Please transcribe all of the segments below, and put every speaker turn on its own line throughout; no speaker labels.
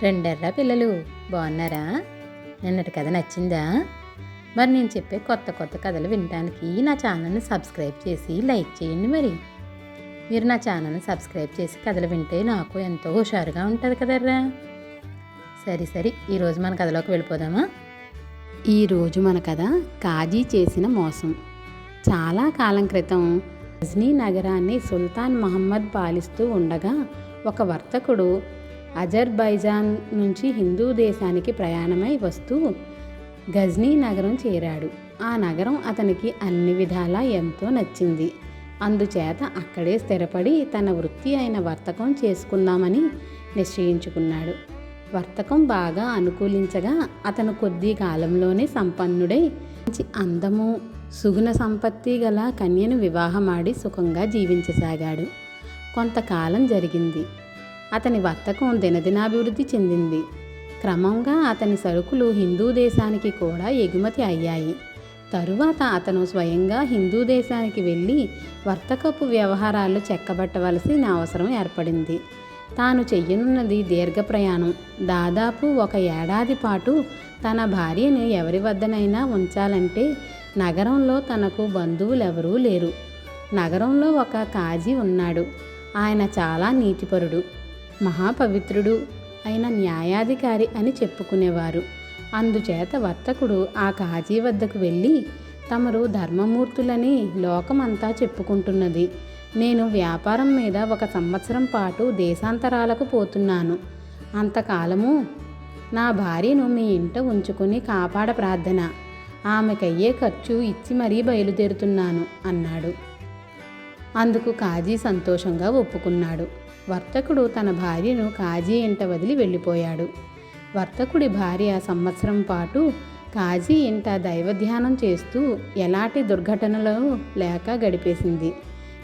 రెండెర్రా పిల్లలు బాగున్నారా? నిన్నటి కథ నచ్చిందా? మరి నేను చెప్పే కొత్త కొత్త కథలు వినడానికి నా ఛానల్ని సబ్స్క్రైబ్ చేసి లైక్ చేయండి. మీరు నా ఛానల్ని సబ్స్క్రైబ్ చేసి కథలు వింటే నాకు ఎంతో హుషారుగా ఉంటుంది కదర్రా. సరే ఈరోజు మన కథలోకి వెళ్ళిపోదామా? ఈరోజు మన కథ కాజీ చేసిన మోసం. చాలా కాలం క్రితం గజ్నీ నగరాన్ని సుల్తాన్ మహమ్మద్ పాలిస్తూ ఉండగా ఒక వర్తకుడు అజర్బైజాన్ నుంచి హిందూ దేశానికి ప్రయాణమై వస్తూ గజ్నీ నగరం చేరాడు. ఆ నగరం అతనికి అన్ని విధాలా ఎంతో నచ్చింది. అందుచేత అక్కడే స్థిరపడి తన వృత్తి అయిన వర్తకం చేసుకుందామని నిశ్చయించుకున్నాడు. వర్తకం బాగా అనుకూలించగా అతను కొద్ది కాలంలోనే సంపన్నుడై మంచి అందము సుగుణ సంపత్తి గల కన్యను వివాహమాడి సుఖంగా జీవించసాగాడు. కొంతకాలం జరిగింది. అతని వర్తకం దినదినాభివృద్ధి చెందింది. క్రమంగా అతని సరుకులు హిందూ దేశానికి కూడా ఎగుమతి అయ్యాయి. తరువాత అతను స్వయంగా హిందూ దేశానికి వెళ్ళి వర్తకపు వ్యవహారాలు చెక్కబట్టవలసిన అవసరం ఏర్పడింది. తాను చెయ్యనున్నది దీర్ఘ ప్రయాణం. దాదాపు 1 ఏడాది పాటు తన భార్యను ఎవరి వద్దనైనా ఉంచాలంటే నగరంలో తనకు బంధువులెవరూ లేరు. నగరంలో ఒక కాజీ ఉన్నాడు. ఆయన చాలా నీతిపరుడు, మహాపవిత్రుడు అయిన న్యాయాధికారి అని చెప్పుకునేవారు. అందుచేత వర్తకుడు ఆ కాజీ వద్దకు వెళ్ళి, తమరు ధర్మమూర్తులని లోకమంతా చెప్పుకుంటున్నది. నేను వ్యాపారం మీద 1 సంవత్సరం పాటు దేశాంతరాలకు పోతున్నాను. అంతకాలము నా భార్యను మీ ఇంట ఉంచుకొని కాపాడ ప్రార్థన. ఆమెకయ్యే ఖర్చు ఇచ్చి మరీ బయలుదేరుతున్నాను అన్నాడు. అందుకు కాజీ సంతోషంగా ఒప్పుకున్నాడు. వర్తకుడు తన భార్యను కాజీ ఇంట వదిలి వెళ్ళిపోయాడు. వర్తకుడి భార్య సంవత్సరం పాటు కాజీ ఇంట దైవధ్యానం చేస్తూ ఎలాంటి దుర్ఘటనలు లేక గడిపేసింది.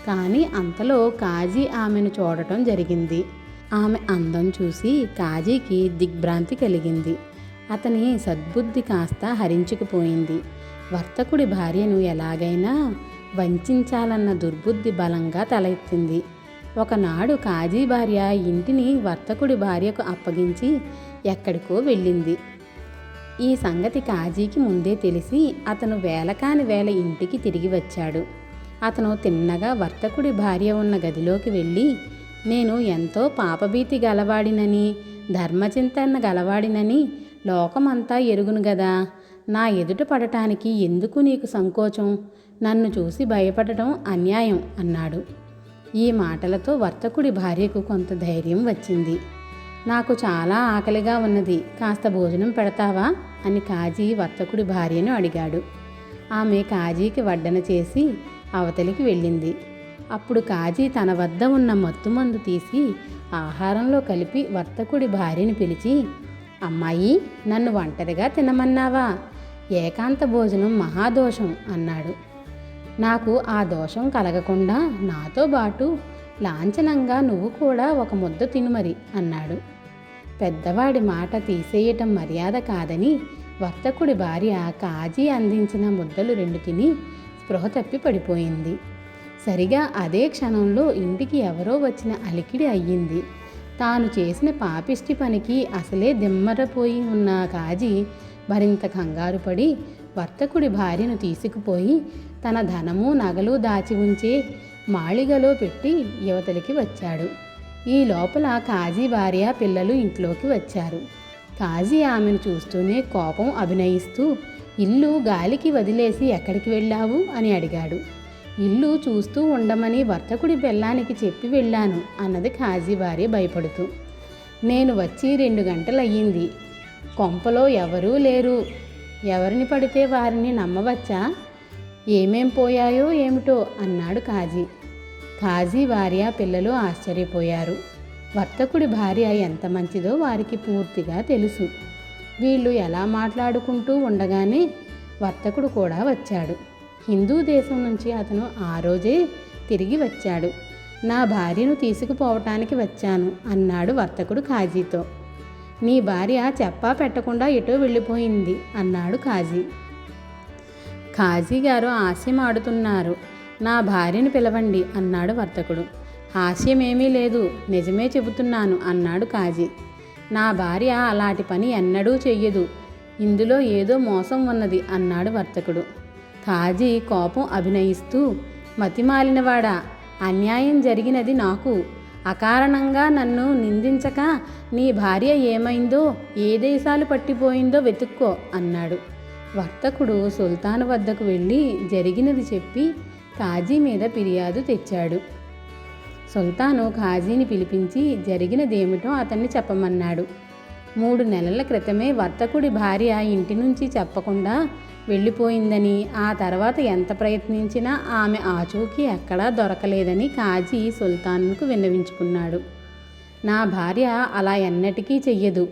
కానీ అంతలో కాజీ ఆమెను చూడటం జరిగింది. ఆమె అందం చూసి కాజీకి దిగ్భ్రాంతి కలిగింది. అతని సద్బుద్ధి కాస్త హరించుకుపోయింది. వర్తకుడి భార్యను ఎలాగైనా వంచాలన్న దుర్బుద్ధి బలంగా తలెత్తింది. ఒకనాడు కాజీ భార్య ఇంటిని వర్తకుడి భార్యకు అప్పగించి ఎక్కడికో వెళ్ళింది. ఈ సంగతి కాజీకి ముందే తెలిసి అతను వేళకాని వేళ ఇంటికి తిరిగి వచ్చాడు. అతను తిన్నగా వర్తకుడి భార్య ఉన్న గదిలోకి వెళ్ళి, నేను ఎంతో పాపభీతి గలవాడినని ధర్మచింతన గలవాడినని లోకమంతా ఎరుగును గదా, నా ఎదుట పడటానికి ఎందుకు నీకు సంకోచం? నన్ను చూసి భయపడటం అన్యాయం అన్నాడు. ఈ మాటలతో వర్తకుడి భార్యకు కొంత ధైర్యం వచ్చింది. నాకు చాలా ఆకలిగా ఉన్నది, కాస్త భోజనం పెడతావా అని కాజీ వర్తకుడి భార్యను అడిగాడు. ఆమె కాజీకి వడ్డన చేసి అవతలికి వెళ్ళింది. అప్పుడు కాజీ తన వద్ద ఉన్న మత్తుమందు తీసి ఆహారంలో కలిపి వర్తకుడి భార్యను పిలిచి, అమ్మాయి, నన్ను ఒంటరిగా తినమన్నావా? ఏకాంత భోజనం మహాదోషం అన్నాడు. నాకు ఆ దోషం కలగకుండా నాతో పాటు లాంఛనంగా నువ్వు కూడా 1 ముద్ద తినుమరి అన్నాడు. పెద్దవాడి మాట తీసేయటం మర్యాద కాదని వర్తకుడి భార్య కాజీ అందించిన ముద్దలు 2 తిని స్పృహ తప్పి పడిపోయింది. సరిగా అదే క్షణంలో ఇంటికి ఎవరో వచ్చిన అలికిడి అయ్యింది. తాను చేసిన పాపిష్టి పనికి అసలే దిమ్మరపోయి ఉన్న కాజీ మరింత కంగారు పడి వర్తకుడి భార్యను తీసుకుపోయి తన ధనము నగలు దాచి ఉంచే మాళిగలో పెట్టి యువతలికి వచ్చాడు. ఈ లోపల కాజీ భార్య పిల్లలు ఇంట్లోకి వచ్చారు. కాజీ ఆమెను చూస్తూనే కోపం అభినయిస్తూ, ఇల్లు గాలికి వదిలేసి ఎక్కడికి వెళ్ళావు అని అడిగాడు. ఇల్లు చూస్తూ ఉండమని వర్తకుడి పెళ్ళానికి చెప్పి వెళ్ళాను అన్నది కాజీ భార్య భయపడుతూ. నేను వచ్చి 2 గంటలయ్యింది. కొంపలో ఎవరూ లేరు. ఎవరిని పడితే వారిని నమ్మవచ్చా? ఏమేం పోయాయో ఏమిటో అన్నాడు కాజీ. కాజీ భార్య పిల్లలు ఆశ్చర్యపోయారు. వర్తకుడి భార్య ఎంత మంచిదో వారికి పూర్తిగా తెలుసు. వీళ్ళు ఎలా మాట్లాడుకుంటూ ఉండగానే వర్తకుడు కూడా వచ్చాడు. హిందూ దేశం నుంచి అతను ఆ రోజే తిరిగి వచ్చాడు. నా భార్యను తీసుకుపోవటానికి వచ్చాను అన్నాడు వర్తకుడు కాజీతో. నీ భార్య చెప్పా పెట్టకుండా ఎటో వెళ్ళిపోయింది అన్నాడు కాజీ. కాజీ గారు హాస్యం ఆడుతున్నారు, నా భార్యను పిలవండి అన్నాడు వర్తకుడు. హాస్యమేమీ లేదు, నిజమే చెబుతున్నాను అన్నాడు కాజీ. నా భార్య అలాంటి పని ఎన్నడూ చెయ్యదు. ఇందులో ఏదో మోసం ఉన్నది అన్నాడు వర్తకుడు. కాజీ కోపం అభినయిస్తూ, మతిమాలినవాడా, అన్యాయం జరిగినది నాకు. అకారణంగా నన్ను నిందించక నీ భార్య ఏమైందో, ఏ దేశాలు పట్టిపోయిందో వెతుక్కో అన్నాడు. వర్తకుడు సుల్తాను వద్దకు వెళ్ళి జరిగినది చెప్పి కాజీ మీద ఫిర్యాదు తెచ్చాడు. సుల్తాను కాజీని పిలిపించి జరిగినదేమిటో అతన్ని చెప్పమన్నాడు. 3 నెలల క్రితమే వర్తకుడి భార్య ఇంటి నుంచి చెప్పకుండా వెళ్ళిపోయిందని, ఆ తర్వాత ఎంత ప్రయత్నించినా ఆమె ఆచూకీ ఎక్కడా దొరకలేదని కాజీ సుల్తాన్కు విన్నవించుకున్నాడు. నా భార్య అలా ఎన్నటికీ చెయ్యదు.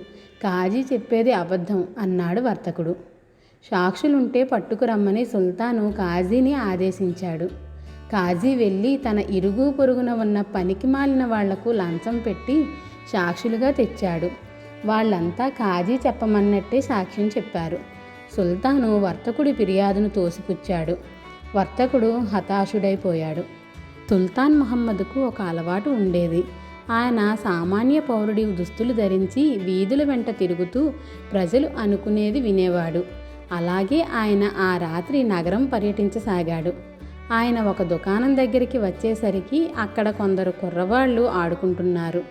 కాజీ చెప్పేది అబద్ధం అన్నాడు వర్తకుడు. సాక్షులుంటే పట్టుకురమ్మని సుల్తాను కాజీని ఆదేశించాడు. కాజీ వెళ్ళి తన ఇరుగు పొరుగున ఉన్న పనికిమాలిన వాళ్లకు లంచం పెట్టి సాక్షులుగా తెచ్చాడు. వాళ్ళంతా కాజీ చెప్పమన్నట్టే సాక్ష్యం చెప్పారు. సుల్తాను వర్తకుడి ఫిర్యాదును తోసిపుచ్చాడు. వర్తకుడు హతాశుడైపోయాడు. సుల్తాన్ మహమ్మద్కు ఒక అలవాటు ఉండేది. ఆయన సామాన్య పౌరుడి దుస్తులు ధరించి వీధుల వెంట తిరుగుతూ ప్రజలు అనుకునేది వినేవాడు. అలాగే ఆయన ఆ రాత్రి నగరం పర్యటించసాగాడు. ఆయన ఒక దుకాణం దగ్గరికి వచ్చేసరికి అక్కడ కొందరు కుర్రవాళ్ళు ఆడుకుంటున్నారు.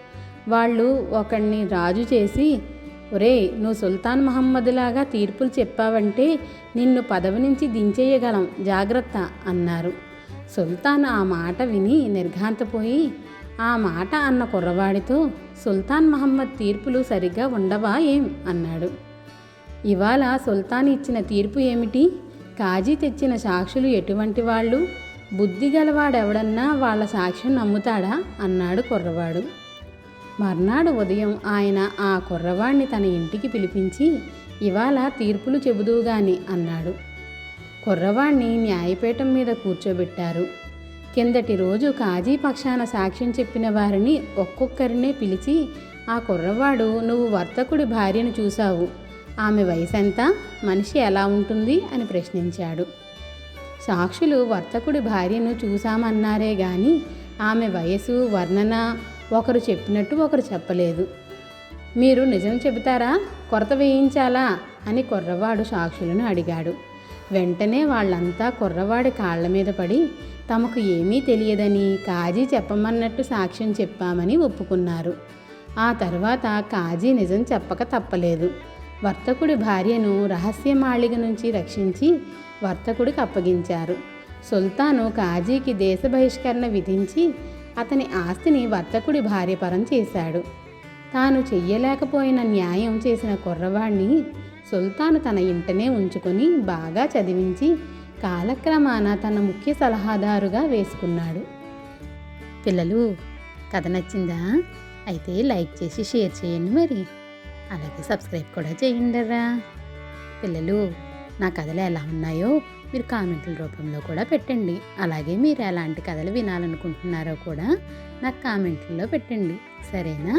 వాళ్ళు ఒకడిని రాజు చేసి, ఒరేయ్, నువ్వు సుల్తాన్ మహమ్మద్లాగా తీర్పులు చెప్పావంటే నిన్ను పదవి నుంచి దించేయగలం, జాగ్రత్త అన్నారు. సుల్తాన్ ఆ మాట విని నిర్ఘాంతపోయి ఆ మాట అన్న కుర్రవాడితో, సుల్తాన్ మహమ్మద్ తీర్పులు సరిగ్గా ఉండవా ఏం అన్నాడు. ఇవాళ సుల్తాన్ ఇచ్చిన తీర్పు ఏమిటి? కాజీ తెచ్చిన సాక్షులు ఎటువంటి వాళ్ళు? బుద్ధిగలవాడెవడన్నా వాళ్ళ సాక్ష్యం నమ్ముతాడా అన్నాడు కుర్రవాడు. మర్నాడు ఉదయం ఆయన ఆ కుర్రవాడిని తన ఇంటికి పిలిపించి, ఇవాళ తీర్పులు చెబుదువుగాని అన్నాడు. కుర్రవాణ్ణి న్యాయపీఠం మీద కూర్చోబెట్టారు. కిందటి రోజు కాజీ పక్షాన సాక్ష్యం చెప్పిన వారిని ఒక్కొక్కరినే పిలిచి, ఆ కుర్రవాడు, నువ్వు వర్తకుడి భార్యను చూశావు, ఆమె వయసెంత, మనిషి ఎలా ఉంటుంది అని ప్రశ్నించాడు. సాక్షులు వర్తకుడి భార్యను చూశామన్నారే గాని ఆమె వయసు, వర్ణన ఒకరు చెప్పినట్టు ఒకరు చెప్పలేదు. మీరు నిజం చెబుతారా, కొరత వేయించాలా అని కుర్రవాడు సాక్షులను అడిగాడు. వెంటనే వాళ్ళంతా కుర్రవాడి కాళ్ల మీద పడి తమకు ఏమీ తెలియదని, కాజీ చెప్పమన్నట్టు సాక్ష్యం చెప్పామని ఒప్పుకున్నారు. ఆ తర్వాత కాజీ నిజం చెప్పక తప్పలేదు. వర్తకుడి భార్యను రహస్య మాళిగ నుంచి రక్షించి వర్తకుడికి అప్పగించారు. సుల్తాను కాజీకి దేశ బహిష్కరణ విధించి అతని ఆస్తిని వర్తకుడి భార్య పరం చేశాడు. తాను చెయ్యలేకపోయిన న్యాయం చేసిన కుర్రవాణ్ణి సుల్తాను తన ఇంటనే ఉంచుకొని బాగా చదివించి కాలక్రమాన తన ముఖ్య సలహాదారుగా వేసుకున్నాడు. పిల్లలు, కథ నచ్చిందా? అయితే లైక్ చేసి షేర్ చేయండి, మరి అలాగే సబ్స్క్రైబ్ కూడా చేయండిరా. పిల్లలు, నా కథలు ఎలా ఉన్నాయో మీరు కామెంట్ల రూపంలో కూడా పెట్టండి. అలాగే మీరు ఎలాంటి కథలు వినాలనుకుంటున్నారో కూడా నాకు కామెంట్లలో పెట్టండి, సరేనా?